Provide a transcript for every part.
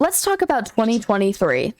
let's talk about 2023.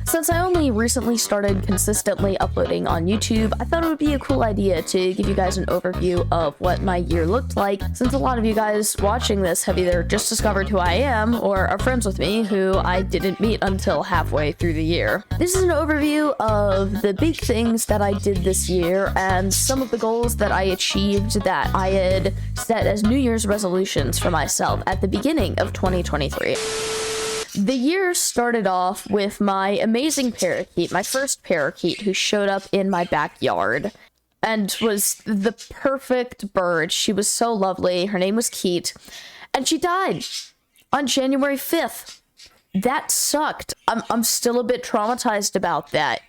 Since I only recently started consistently uploading on YouTube, I thought it would be a cool idea to give you guys an overview of what my year looked like, since a lot of you guys watching this have either just discovered who I am or are friends with me who I didn't meet until halfway through the year. This is an overview of the big things that I did this year and some of the goals that I achieved that I had set as New Year's resolutions for myself at the beginning of 2023. The year started off with my amazing parakeet, my first parakeet, who showed up in my backyard and was the perfect bird. She was so lovely. Her name was Keat, and she died on January 5th. That sucked. I'm still a bit traumatized about that.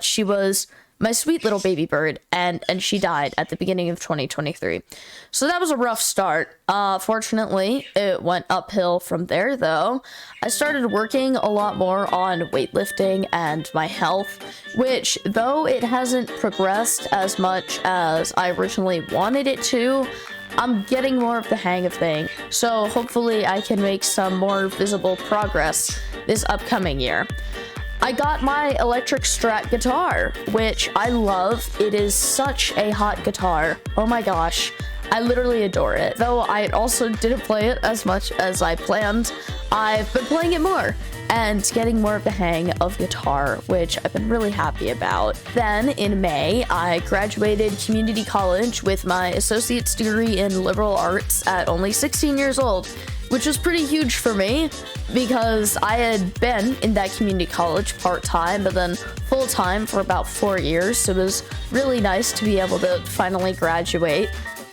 She was my sweet little baby bird, and she died at the beginning of 2023. So that was a rough start. Fortunately, it went uphill from there, though. I started working a lot more on weightlifting and my health, which, though it hasn't progressed as much as I originally wanted it to, I'm getting more of the hang of things. So hopefully I can make some more visible progress this upcoming year. I got my electric Strat guitar, which I love. It is such a hot guitar. Oh my gosh. I literally adore it. Though I also didn't play it as much as I planned, I've been playing it more and getting more of the hang of guitar, which I've been really happy about. Then in May, I graduated community college with my associate's degree in liberal arts at only 16 years old, which was pretty huge for me because I had been in that community college part-time, but then full-time for about 4 years. So it was really nice to be able to finally graduate.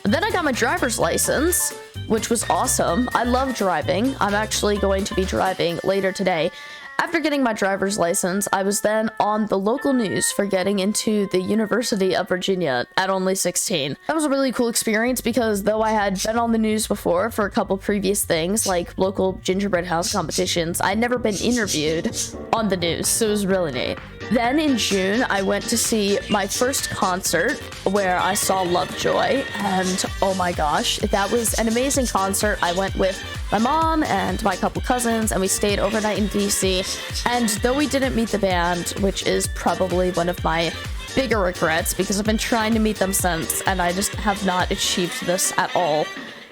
And then I got my driver's license, which was awesome. I love driving. I'm actually going to be driving later today. After getting my driver's license, I was then on the local news for getting into the University of Virginia at only 16. That was a really cool experience because though I had been on the news before for a couple previous things like local gingerbread house competitions, I'd never been interviewed on the news, so it was really neat. Then in June, I went to see my first concert where I saw Lovejoy, and oh my gosh, that was an amazing concert. I went with my mom and my couple cousins, and we stayed overnight in DC. And though we didn't meet the band, which is probably one of my bigger regrets because I've been trying to meet them since, and I just have not achieved this at all,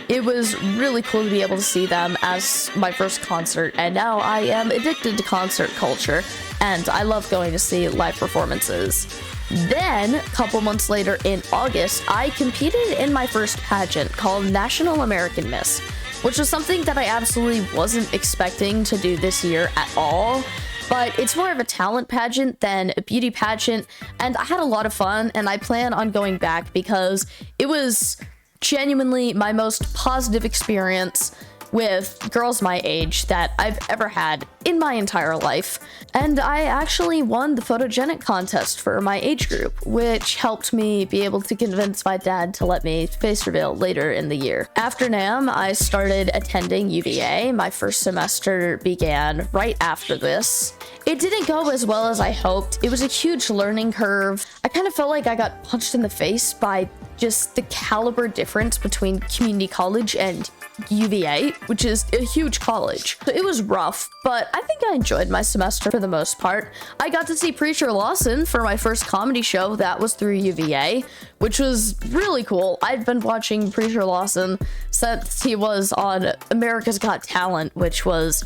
it was really cool to be able to see them as my first concert, and now I am addicted to concert culture, and I love going to see live performances. Then, a couple months later in August, I competed in my first pageant called National American Miss, which was something that I absolutely wasn't expecting to do this year at all. But it's more of a talent pageant than a beauty pageant, and I had a lot of fun, and I plan on going back because it was genuinely my most positive experience with girls my age that I've ever had in my entire life. And I actually won the photogenic contest for my age group, which helped me be able to convince my dad to let me face reveal later in the year. After NAMM, I started attending UVA. My first semester began right after this. It didn't go as well as I hoped. It was a huge learning curve. I kind of felt like I got punched in the face by just the caliber difference between community college and UVA, which is a huge college. So it was rough, but I think I enjoyed my semester for the most part. I got to see Preacher Lawson for my first comedy show. That was through UVA, which was really cool. I'd been watching Preacher Lawson since he was on America's Got Talent, which was,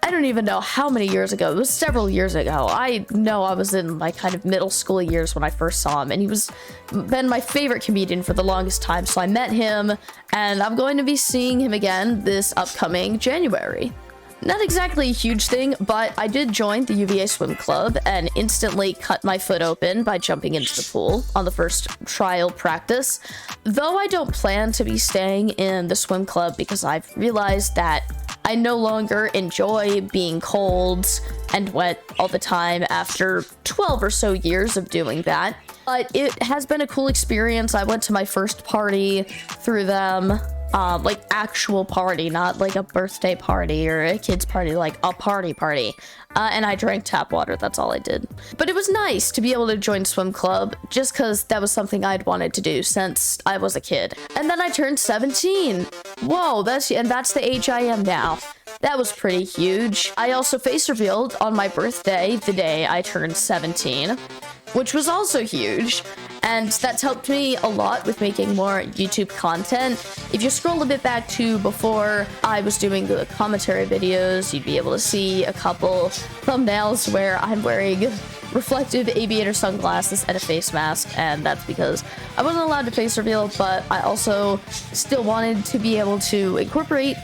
I don't even know how many years ago. It was several years ago. I know I was in my kind of middle school years when I first saw him, and he was been my favorite comedian for the longest time. So I met him, and I'm going to be seeing him again this upcoming January. Not exactly a huge thing, but I did join the UVA swim club and instantly cut my foot open by jumping into the pool on the first trial practice. Though I don't plan to be staying in the swim club because I've realized that I no longer enjoy being cold and wet all the time after 12 or so years of doing that. But it has been a cool experience. I went to my first party through them. like actual party, not like a birthday party or a kid's party, like a party. And I drank tap water. That's all I did. But it was nice to be able to join swim club just because that was something I'd wanted to do since I was a kid. And then I turned 17. Whoa, that's the age I am now. That was pretty huge. I also face revealed on my birthday, the day I turned 17, which was also huge. And that's helped me a lot with making more YouTube content. If you scroll a bit back to before I was doing the commentary videos, you'd be able to see a couple thumbnails where I'm wearing reflective aviator sunglasses and a face mask, and that's because I wasn't allowed to face reveal, but I also still wanted to be able to incorporate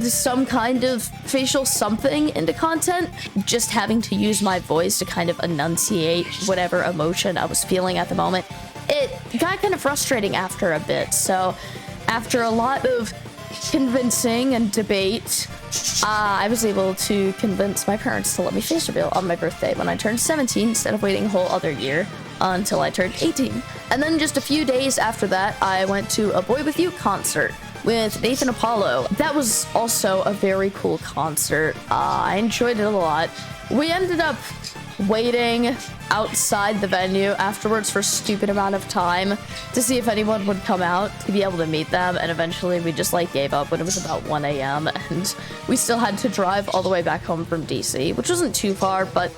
some kind of facial something into content. Just having to use my voice to kind of enunciate whatever emotion I was feeling at the moment, it got kind of frustrating after a bit. So after a lot of convincing and debate, I was able to convince my parents to let me face reveal on my birthday when I turned 17 instead of waiting a whole other year until I turned 18. And then just a few days after that, I went to a Boy With You concert with Nathan Apollo. That was also a very cool concert. I enjoyed it a lot. We ended up waiting outside the venue afterwards for a stupid amount of time to see if anyone would come out to be able to meet them, and eventually we just like gave up when it was about 1 a.m. and we still had to drive all the way back home from DC, which wasn't too far, but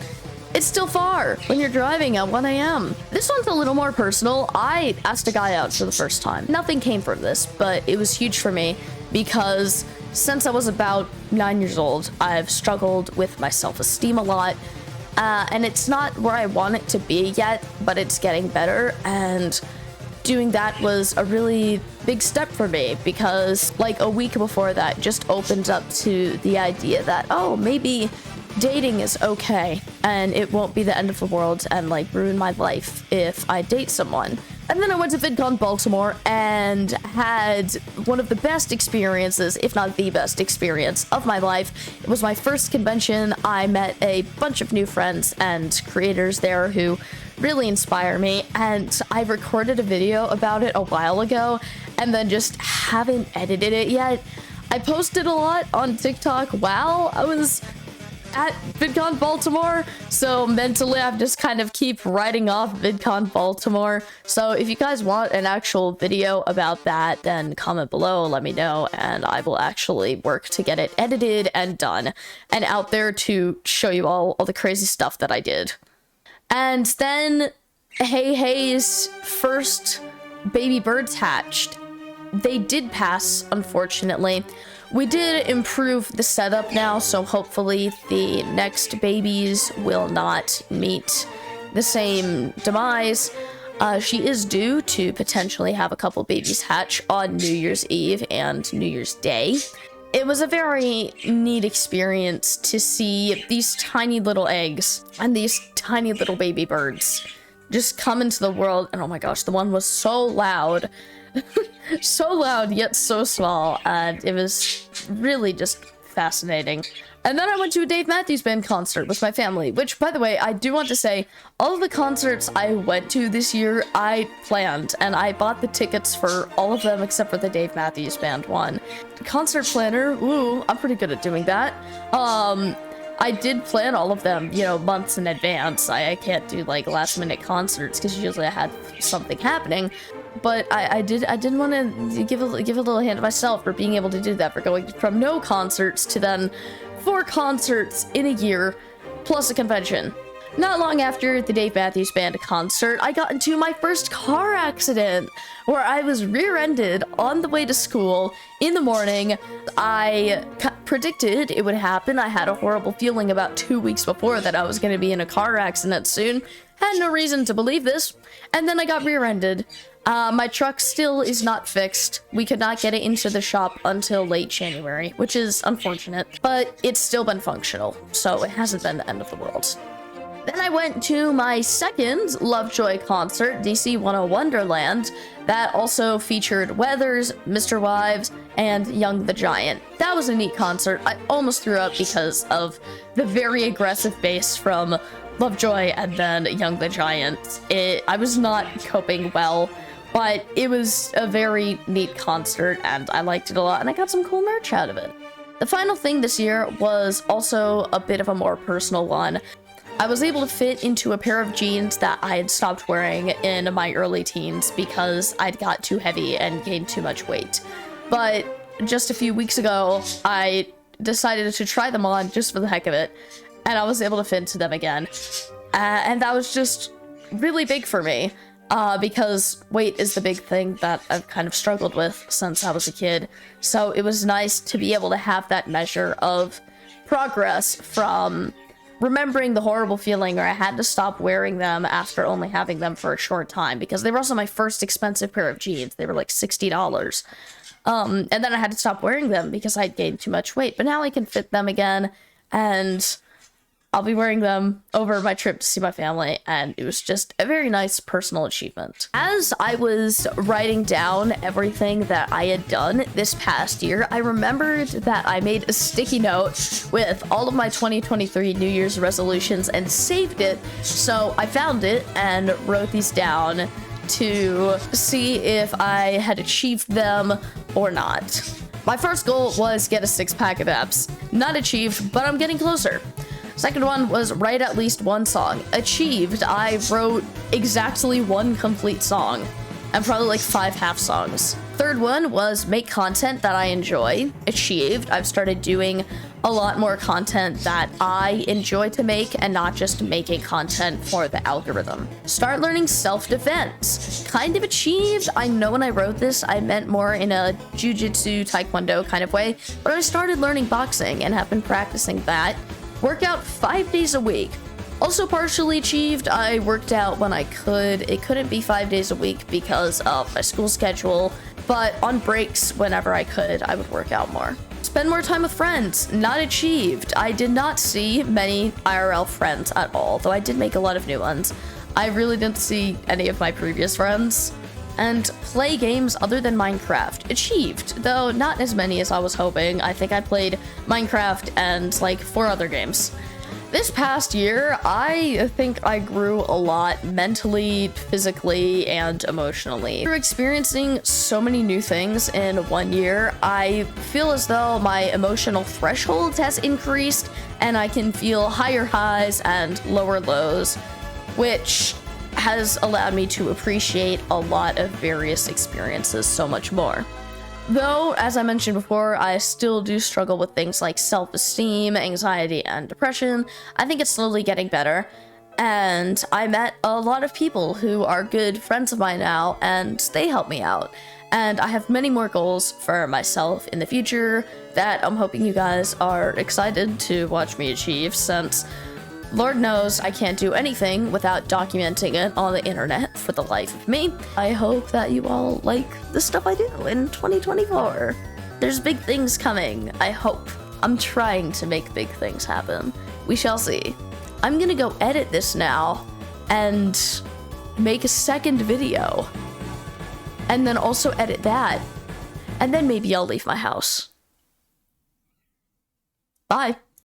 it's still far when you're driving at 1 a.m. This one's a little more personal. I asked a guy out for the first time. Nothing came from this, but it was huge for me because since I was about 9 years old, I've struggled with my self-esteem a lot. And it's not where I want it to be yet, but it's getting better. And doing that was a really big step for me because like a week before that just opened up to the idea that, oh, maybe dating is okay and it won't be the end of the world and like ruin my life if I date someone. And then I went to VidCon Baltimore and had one of the best experiences, if not the best experience of my life. It was my first convention. I met a bunch of new friends and creators there who really inspire me, and I recorded a video about it a while ago and then just haven't edited it yet. I posted a lot on TikTok while I was at VidCon Baltimore, so mentally I've just kind of keep writing off VidCon Baltimore. So if you guys want an actual video about that, then comment below, let me know, and I will actually work to get it edited and done and out there to show you all the crazy stuff that I did. And then Hey Hey's first baby birds hatched. They did pass, unfortunately. We did improve the setup now, so hopefully the next babies will not meet the same demise. She is due to potentially have a couple babies hatch on New Year's Eve and New Year's Day. It was a very neat experience to see these tiny little eggs and these tiny little baby birds just come into the world. And oh my gosh, the one was so loud. So loud yet so small, and it was really just fascinating. And then I went to a Dave Matthews Band concert with my family, which, by the way, I do want to say, all of the concerts I went to this year, I planned, and I bought the tickets for all of them except for the Dave Matthews Band one. Concert planner, ooh, I'm pretty good at doing that. I did plan all of them, you know, months in advance. I can't do, like, last-minute concerts, because usually I had something happening. But I did want to give a little hand to myself for being able to do that, for going from no concerts to then 4 concerts in a year, plus a convention. Not long after the Dave Matthews Band concert, I got into my first car accident, where I was rear-ended on the way to school in the morning. I predicted it would happen. I had a horrible feeling about 2 weeks before that I was going to be in a car accident soon. Had no reason to believe this, and then I got rear-ended. My truck still is not fixed. We could not get it into the shop until late January, which is unfortunate, but it's still been functional, so it hasn't been the end of the world. Then I went to my second Lovejoy concert, DC 101 Wonderland, that also featured Weathers, Mr. Wives, and Young the Giant. That was a neat concert. I almost threw up because of the very aggressive bass from Lovejoy and then Young the Giant. I was not coping well But it was a very neat concert, and I liked it a lot, and I got some cool merch out of it. The final thing this year was also a bit of a more personal one. I was able to fit into a pair of jeans that I had stopped wearing in my early teens because I'd got too heavy and gained too much weight. But just a few weeks ago, I decided to try them on just for the heck of it, and I was able to fit into them again. And that was just really big for me, because weight is the big thing that I've kind of struggled with since I was a kid. So it was nice to be able to have that measure of progress from remembering the horrible feeling where I had to stop wearing them after only having them for a short time, because they were also my first expensive pair of jeans. They were like $60. And then I had to stop wearing them because I'd gained too much weight. But now I can fit them again, and I'll be wearing them over my trip to see my family, and it was just a very nice personal achievement. As I was writing down everything that I had done this past year, I remembered that I made a sticky note with all of my 2023 New Year's resolutions and saved it. So I found it and wrote these down to see if I had achieved them or not. My first goal was get a 6-pack of abs. Not achieved, but I'm getting closer. Second one was write at least one song. Achieved. I wrote exactly one complete song and probably like 5 half songs. Third one was make content that I enjoy. Achieved. I've started doing a lot more content that I enjoy to make and not just making content for the algorithm. Start learning self-defense. Kind of achieved. I know when I wrote this, I meant more in a jujitsu, taekwondo kind of way, but I started learning boxing and have been practicing that. Work out 5 days a week. Also partially achieved. I worked out when I could. It couldn't be 5 days a week because of my school schedule, but on breaks, whenever I could, I would work out more. Spend more time with friends. Not achieved. I did not see many IRL friends at all, though I did make a lot of new ones. I really didn't see any of my previous friends. And play games other than Minecraft. Achieved, though not as many as I was hoping. I think I played Minecraft and like 4 other games. This past year, I think I grew a lot mentally, physically, and emotionally. After experiencing so many new things in 1 year, I feel as though my emotional threshold has increased and I can feel higher highs and lower lows, which has allowed me to appreciate a lot of various experiences so much more. Though, as I mentioned before, I still do struggle with things like self-esteem, anxiety, and depression. I think it's slowly getting better, and I met a lot of people who are good friends of mine now, and they help me out. And I have many more goals for myself in the future that I'm hoping you guys are excited to watch me achieve, since Lord knows I can't do anything without documenting it on the internet for the life of me. I hope that you all like the stuff I do in 2024. There's big things coming, I hope. I'm trying to make big things happen. We shall see. I'm gonna go edit this now and make a second video. And then also edit that. And then maybe I'll leave my house. Bye.